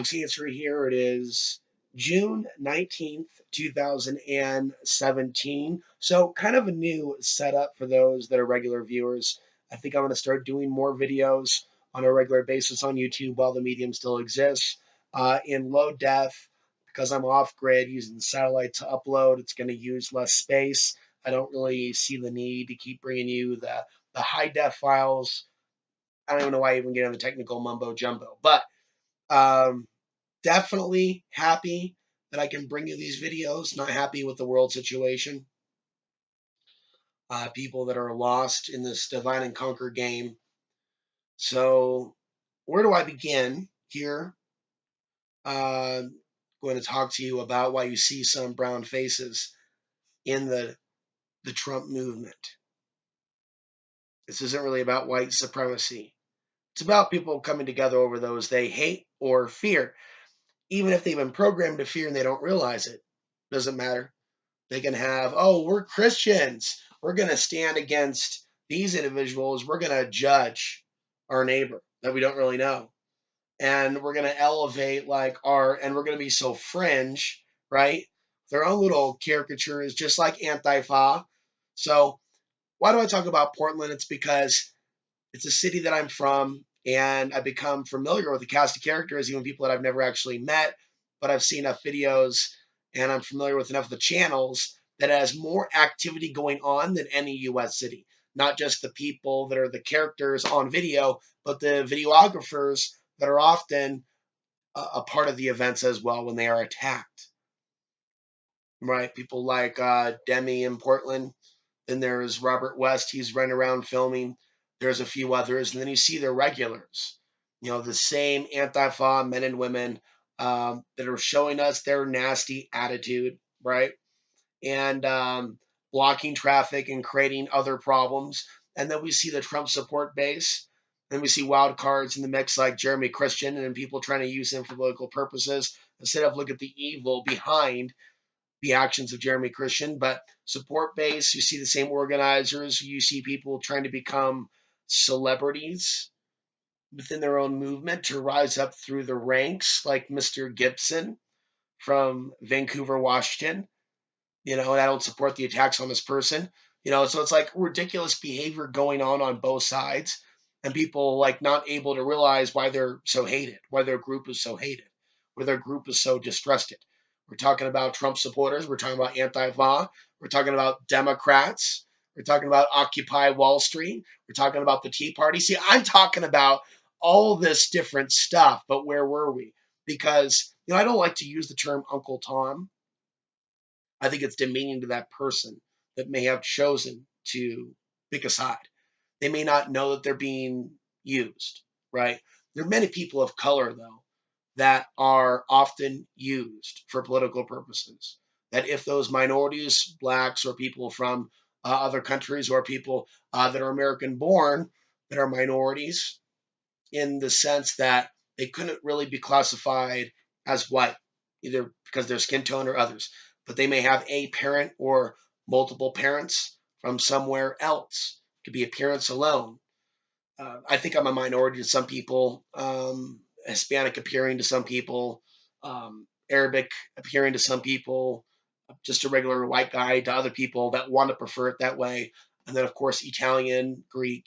See, it's right here. It is June 19th, 2017. So, kind of a new setup for those that are regular viewers. I think I'm going to start doing more videos on a regular basis on YouTube while the medium still exists. In low def, because I'm off grid using satellite to upload, it's going to use less space. I don't really see the need to keep bringing you the high def files. I don't even know why I even get into the technical mumbo jumbo, but um, definitely happy that I can bring you these videos. Not happy with the world situation. People that are lost in this divide and conquer game. So, where do I begin here? Uh, going to talk to you about why you see some brown faces in the Trump movement. This isn't really about white supremacy. It's about people coming together over those they hate or fear, even if they've been programmed to fear and they don't realize it. Doesn't matter. They can have, oh, we're Christians. We're going to stand against these individuals. We're going to judge our neighbor that we don't really know. And we're going to elevate and we're going to be so fringe, right? Their own little caricatures, just like Antifa. So, why do I talk about Portland? It's because it's a city that I'm from, and I've become familiar with the cast of characters, even people that I've never actually met, but I've seen enough videos and I'm familiar with enough of the channels that has more activity going on than any U.S. city. Not just the people that are the characters on video, but the videographers that are often a part of the events as well when they are attacked. Right? People like Demi in Portland. Then there's Robert West. He's running around filming. There's a few others. And then you see the regulars, the same Antifa men and women that are showing us their nasty attitude, right? And blocking traffic and creating other problems. And then we see the Trump support base. Then we see wild cards in the mix like Jeremy Christian and people trying to use him for political purposes instead of look at the evil behind the actions of Jeremy Christian, but support base, you see the same organizers, you see people trying to become celebrities within their own movement to rise up through the ranks, like Mr. Gibson from Vancouver, Washington. And I don't support the attacks on this person. So it's like ridiculous behavior going on both sides, and people like not able to realize why they're so hated, why their group is so hated, why their group is so distrusted. We're talking about Trump supporters. We're talking about Antifa. We're talking about Democrats. We're talking about Occupy Wall Street. We're talking about the Tea Party. See, I'm talking about all this different stuff, but where were we? Because, I don't like to use the term Uncle Tom. I think it's demeaning to that person that may have chosen to pick a side. They may not know that they're being used, right? There are many people of color, though, that are often used for political purposes. That if those minorities, blacks, or people from other countries, or people that are American born, that are minorities, in the sense that they couldn't really be classified as white, either because of their skin tone or others. But they may have a parent or multiple parents from somewhere else. It could be appearance alone. I think I'm a minority to some people, Hispanic appearing to some people, Arabic appearing to some people, just a regular white guy to other people that want to prefer it that way. And then, of course, Italian, Greek,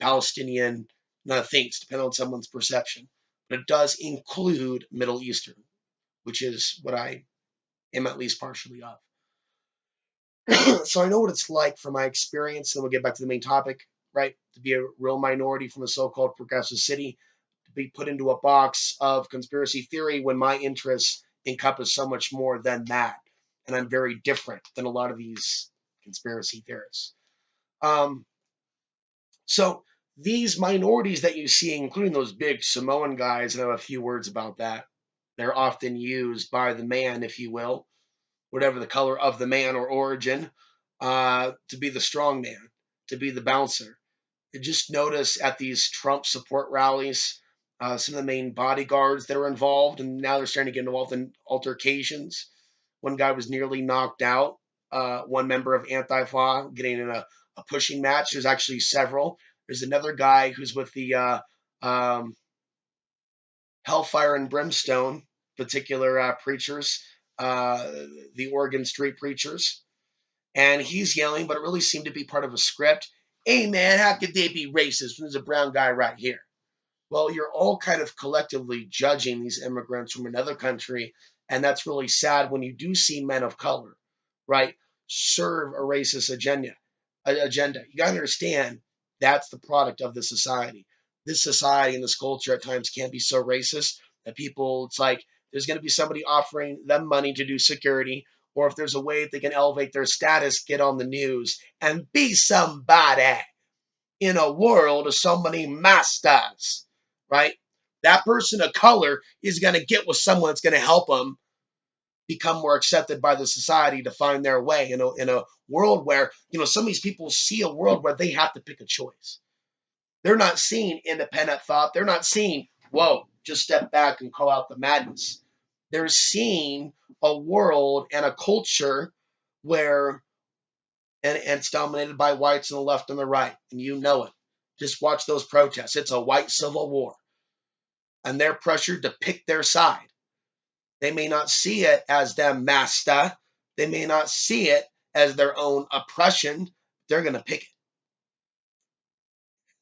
Palestinian, and other things, depending on someone's perception. But it does include Middle Eastern, which is what I am at least partially of. So I know what it's like from my experience, and we'll get back to the main topic, right? To be a real minority from a so-called progressive city, to be put into a box of conspiracy theory when my interests encompass so much more than that. And I'm very different than a lot of these conspiracy theorists. Um, so these minorities that you see, including those big Samoan guys, and I have a few words about that, they're often used by the man, if you will, whatever the color of the man or origin, to be the strong man, to be the bouncer. And just notice at these Trump support rallies, some of the main bodyguards that are involved, and now they're starting to get involved in altercations. One guy was nearly knocked out. One member of Antifa getting in a pushing match. There's actually several. There's another guy who's with the hellfire and brimstone, particular preachers, uh, the Oregon Street preachers. And he's yelling, but it really seemed to be part of a script. Hey, man, how could they be racist when there's a brown guy right here? Well, you're all kind of collectively judging these immigrants from another country. And that's really sad when you do see men of color, right, serve a racist agenda. You got to understand that's the product of the society. This society and this culture at times can be so racist that people, it's like there's going to be somebody offering them money to do security, or if there's a way that they can elevate their status, get on the news and be somebody in a world of so many masters, right? That person of color is going to get with someone that's going to help them become more accepted by the society to find their way in a world where, some of these people see a world where they have to pick a choice. They're not seeing independent thought. They're not seeing, whoa, just step back and call out the madness. They're seeing a world and a culture where, and it's dominated by whites on the left and the right, and you know it. Just watch those protests. It's a white civil war, and they're pressured to pick their side. They may not see it as their master. They may not see it as their own oppression. They're going to pick it.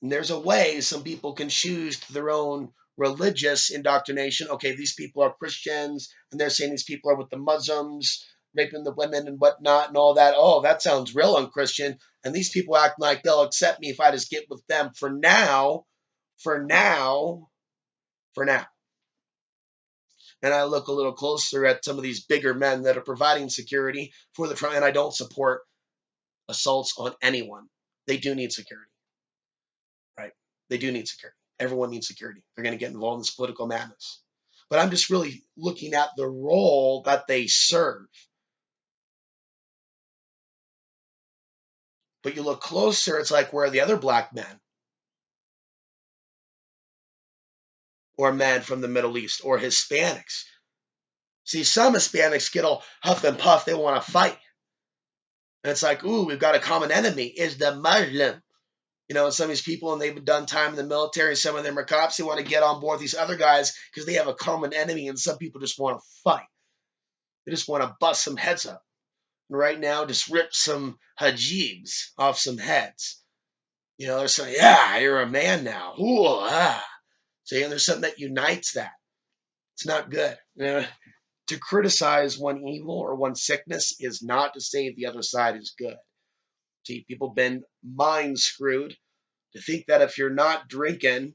And there's a way some people can choose to their own religious indoctrination. Okay, these people are Christians, and they're saying these people are with the Muslims, raping the women and whatnot and all that. Oh, that sounds real unchristian. And these people act like they'll accept me if I just get with them for now, for now, for now. And I look a little closer at some of these bigger men that are providing security for the Trump, and I don't support assaults on anyone. They do need security, right? They do need security. Everyone needs security. They're going to get involved in this political madness. But I'm just really looking at the role that they serve. But you look closer, it's like where are the other black men or men from the Middle East or Hispanics? See, some Hispanics get all huff and puff. They want to fight. And it's like, ooh, we've got a common enemy. Is the Muslim. Some of these people, and they've done time in the military, some of them are cops, they want to get on board these other guys because they have a common enemy, and some people just want to fight. They just want to bust some heads up. And right now, just rip some hajibs off some heads. They're saying, yeah, you're a man now. Ooh, ah. So, there's something that unites that. It's not good. To criticize one evil or one sickness is not to say the other side is good. See, people have been mind screwed to think that if you're not drinking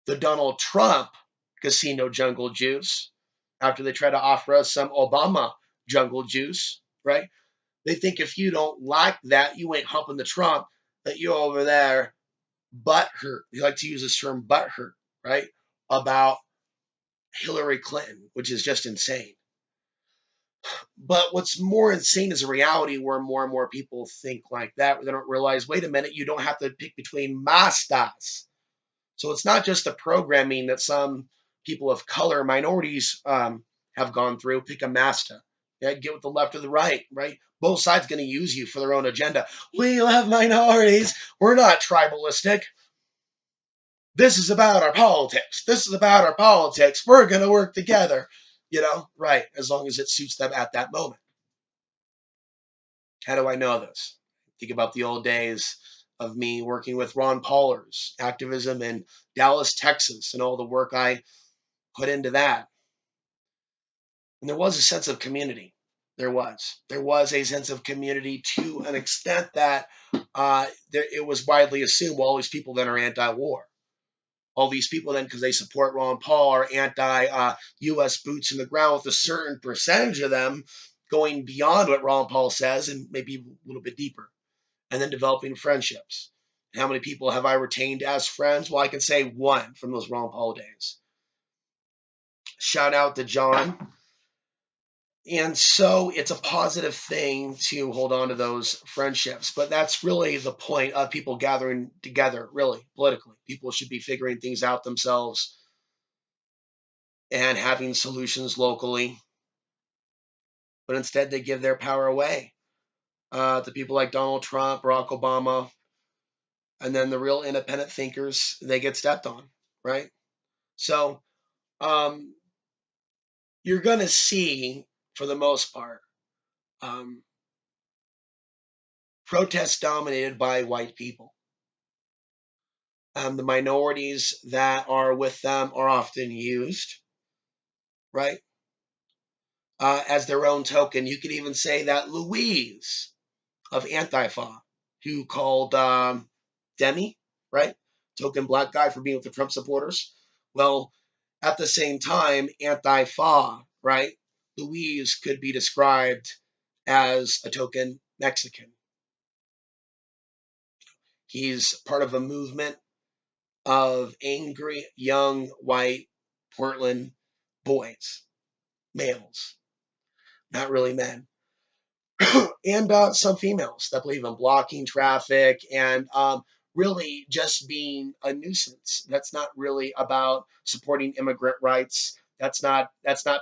the Donald Trump casino jungle juice, after they try to offer us some Obama jungle juice, right? They think if you don't like that, you ain't humping the Trump, that you're over there butthurt. They like to use this term butthurt, right? About Hillary Clinton, which is just insane. But what's more insane is a reality where more and more people think like that, where they don't realize, wait a minute, you don't have to pick between mastas. So it's not just the programming that some people of color, minorities, have gone through. Pick a master. Yeah, get with the left or the right, right? Both sides going to use you for their own agenda. We love minorities. We're not tribalistic. This is about our politics. This is about our politics. We're going to work together. Right, as long as it suits them at that moment. How do I know this? Think about the old days of me working with Ron Pauler's activism in Dallas, Texas, and all the work I put into that. And there was a sense of community. There was. There was a sense of community to an extent that it was widely assumed, well, all these people then are anti-war. All these people then, because they support Ron Paul, are anti-U.S. boots in the ground, with a certain percentage of them going beyond what Ron Paul says and maybe a little bit deeper, and then developing friendships. How many people have I retained as friends? Well, I can say one from those Ron Paul days. Shout out to John. And so it's a positive thing to hold on to those friendships. But that's really the point of people gathering together, really, politically. People should be figuring things out themselves and having solutions locally. But instead, they give their power away to people like Donald Trump, Barack Obama, and then the real independent thinkers, they get stepped on, right? So um, you're going to see, for the most part, um, protests dominated by white people. The minorities that are with them are often used, right, as their own token. You could even say that Louise of Antifa, who called Demi, right, token black guy for being with the Trump supporters. Well, at the same time, Antifa, right, Louise could be described as a token Mexican. He's part of a movement of angry young white Portland boys, males, not really men, and some females that believe in blocking traffic and really just being a nuisance. That's not really about supporting immigrant rights. That's not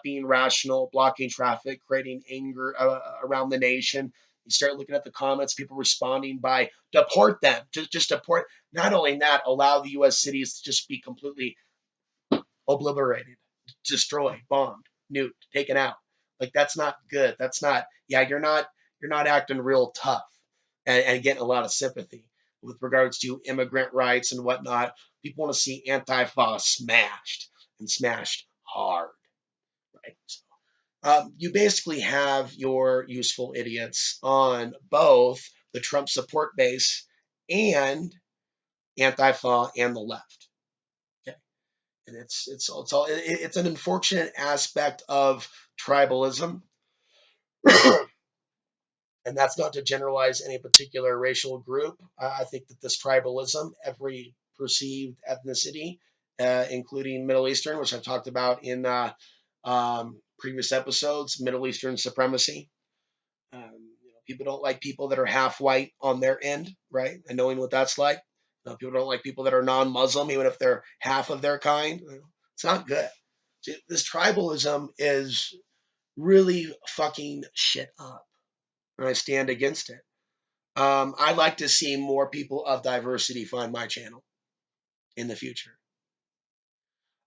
being rational, blocking traffic, creating anger around the nation. You start looking at the comments, people responding by deport them, just deport. Not only that, allow the U.S. cities to just be completely obliterated, destroyed, bombed, nuked, taken out. Like that's not good. That's not. Yeah, you're not acting real tough and getting a lot of sympathy with regards to immigrant rights and whatnot. People want to see Antifa smashed and smashed hard, right? So, you basically have your useful idiots on both the Trump support base and Antifa and the left. Okay. And it's an unfortunate aspect of tribalism, and that's not to generalize any particular racial group. I think that this tribalism, every perceived ethnicity, including Middle Eastern, which I've talked about in previous episodes, Middle Eastern supremacy. People don't like people that are half white on their end, right? And knowing what that's like. People don't like people that are non-Muslim, even if they're half of their kind. It's not good. See, this tribalism is really fucking shit up, and I stand against it. I'd like to see more people of diversity find my channel in the future.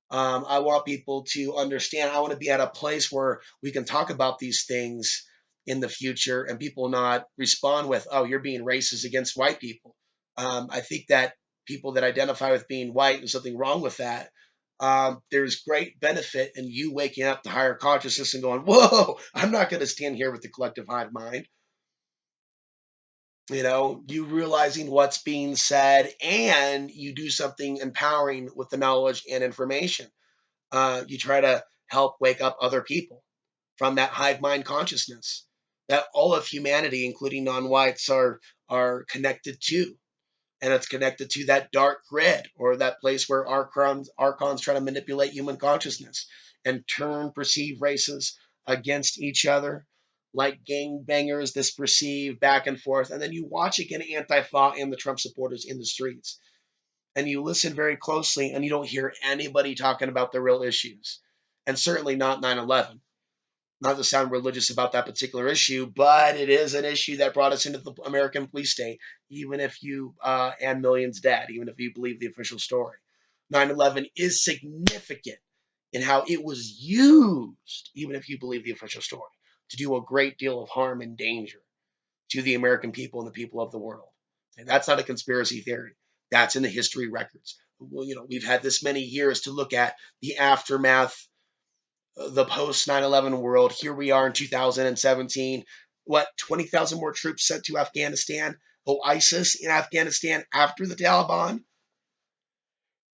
I want people to understand. I want to be at a place where we can talk about these things in the future and people not respond with, oh, you're being racist against white people. I think that people that identify with being white, there's something wrong with that. There's great benefit in you waking up to higher consciousness and going, whoa, I'm not going to stand here with the collective hive mind. You realizing what's being said and you do something empowering with the knowledge and information. You try to help wake up other people from that hive mind consciousness that all of humanity, including non-whites, are connected to, and it's connected to that dark grid or that place where archons try to manipulate human consciousness and turn perceived races against each other like gangbangers, this perceived back and forth, and then you watch again Antifa and the Trump supporters in the streets and you listen very closely and you don't hear anybody talking about the real issues, and certainly not 9/11. Not to sound religious about that particular issue, but it is an issue that brought us into the American police state, even if you, and millions dead, even if you believe the official story. 9/11 is significant in how it was used, even if you believe the official story, to do a great deal of harm and danger to the American people and the people of the world. And that's not a conspiracy theory. That's in the history records. Well, we've had this many years to look at the aftermath, the post 9/11 world. Here we are in 2017. What, 20,000 more troops sent to Afghanistan? Oh, ISIS in Afghanistan after the Taliban?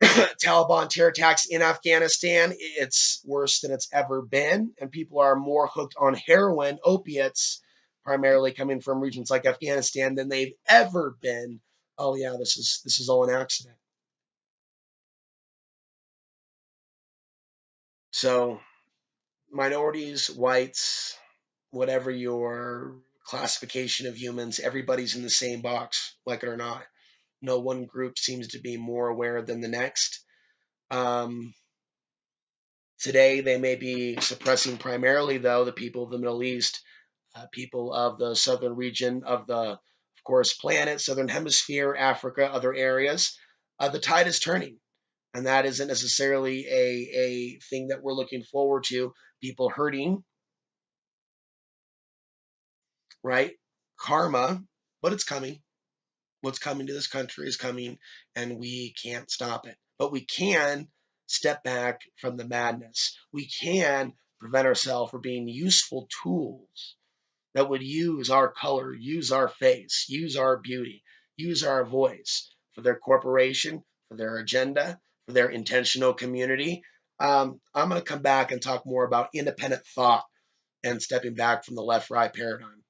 Taliban terror attacks in Afghanistan. It's worse than it's ever been, and people are more hooked on heroin, opiates, primarily coming from regions like Afghanistan, than they've ever been. Oh yeah, this is all an accident. So minorities, whites, whatever your classification of humans, everybody's in the same box, like it or not. No one group seems to be more aware than the next. Um, Today, they may be suppressing primarily, though, the people of the Middle East, people of the southern region of the, of course, planet, southern hemisphere, Africa, other areas. The tide is turning. And that isn't necessarily a thing that we're looking forward to, people hurting, right? Karma, but it's coming. What's coming to this country is coming, and we can't stop it. But we can step back from the madness. We can prevent ourselves from being useful tools that would use our color, use our face, use our beauty, use our voice for their corporation, for their agenda, for their intentional community. I'm going to come back and talk more about independent thought and stepping back from the left right paradigm.